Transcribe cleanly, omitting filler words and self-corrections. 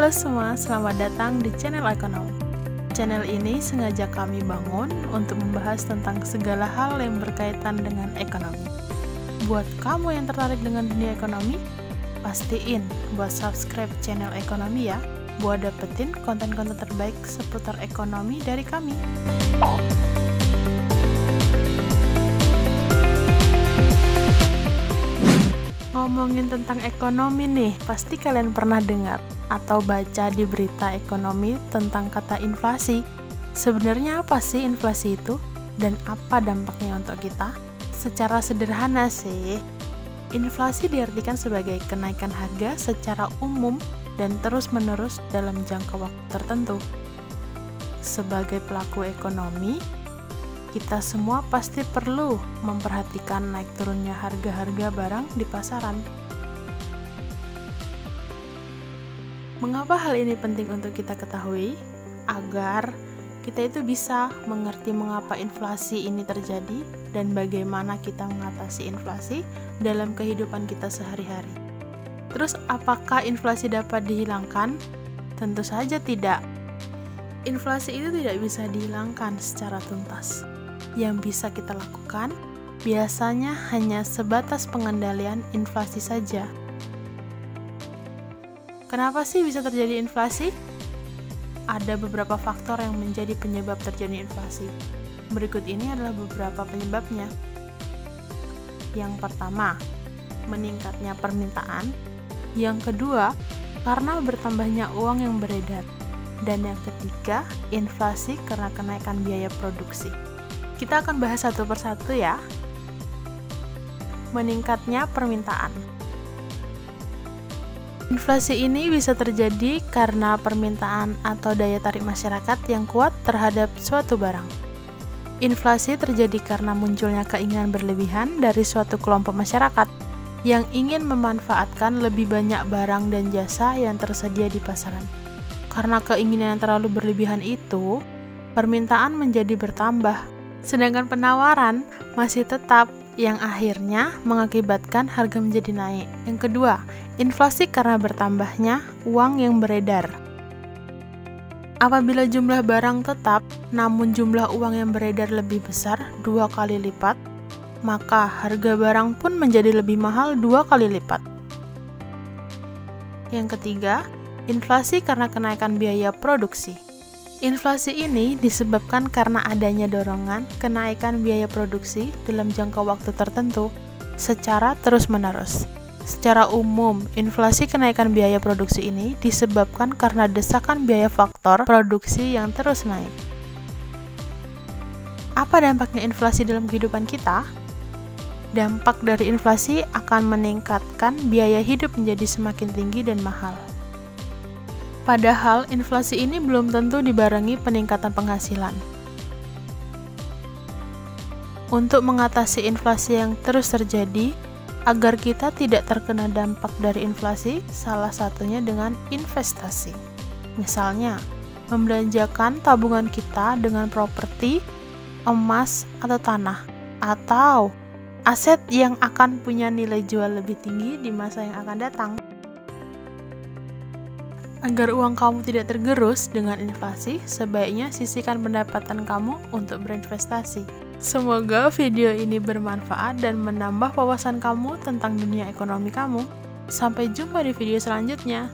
Halo semua, selamat datang di channel Ekonomi. Channel ini sengaja kami bangun untuk membahas tentang segala hal yang berkaitan dengan ekonomi. Buat kamu yang tertarik dengan dunia ekonomi, pastiin buat subscribe channel Ekonomi ya, buat dapetin konten-konten terbaik seputar ekonomi dari kami. Ngomongin tentang ekonomi nih, pasti kalian pernah dengar atau baca di berita ekonomi tentang kata inflasi. Sebenarnya apa sih inflasi itu? Dan apa dampaknya untuk kita? Secara sederhana sih, inflasi diartikan sebagai kenaikan harga secara umum dan terus-menerus dalam jangka waktu tertentu. Sebagai pelaku ekonomi, kita semua pasti perlu memperhatikan naik turunnya harga-harga barang di pasaran. Mengapa hal ini penting untuk kita ketahui? Agar kita itu bisa mengerti mengapa inflasi ini terjadi dan bagaimana kita mengatasi inflasi dalam kehidupan kita sehari-hari. Terus, apakah inflasi dapat dihilangkan? Tentu saja tidak. Inflasi itu tidak bisa dihilangkan secara tuntas. Yang bisa kita lakukan biasanya hanya sebatas pengendalian inflasi saja. Kenapa sih bisa terjadi inflasi? Ada beberapa faktor yang menjadi penyebab terjadi inflasi. Berikut ini adalah beberapa penyebabnya. Yang pertama, meningkatnya permintaan. Yang kedua, karena bertambahnya uang yang beredar. Dan yang ketiga, inflasi karena kenaikan biaya produksi. Kita akan bahas satu persatu ya. Meningkatnya permintaan. Inflasi ini bisa terjadi karena permintaan atau daya tarik masyarakat yang kuat terhadap suatu barang. Inflasi terjadi karena munculnya keinginan berlebihan dari suatu kelompok masyarakat yang ingin memanfaatkan lebih banyak barang dan jasa yang tersedia di pasaran. Karena keinginan yang terlalu berlebihan itu, permintaan menjadi bertambah. Sedangkan penawaran masih tetap, yang akhirnya mengakibatkan harga menjadi naik. Yang kedua, inflasi karena bertambahnya uang yang beredar. Apabila jumlah barang tetap, namun jumlah uang yang beredar lebih besar 2 kali lipat, maka harga barang pun menjadi lebih mahal 2 kali lipat. Yang ketiga, inflasi karena kenaikan biaya produksi. Inflasi ini disebabkan karena adanya dorongan kenaikan biaya produksi dalam jangka waktu tertentu secara terus-menerus. Secara umum, inflasi kenaikan biaya produksi ini disebabkan karena desakan biaya faktor produksi yang terus naik. Apa dampaknya inflasi dalam kehidupan kita? Dampak dari inflasi akan meningkatkan biaya hidup menjadi semakin tinggi dan mahal. Padahal, inflasi ini belum tentu dibarengi peningkatan penghasilan. Untuk mengatasi inflasi yang terus terjadi, agar kita tidak terkena dampak dari inflasi, salah satunya dengan investasi. Misalnya, membelanjakan tabungan kita dengan properti, emas, atau tanah, atau aset yang akan punya nilai jual lebih tinggi di masa yang akan datang. Agar uang kamu tidak tergerus dengan inflasi, sebaiknya sisihkan pendapatan kamu untuk berinvestasi. Semoga video ini bermanfaat dan menambah wawasan kamu tentang dunia ekonomi kamu. Sampai jumpa di video selanjutnya.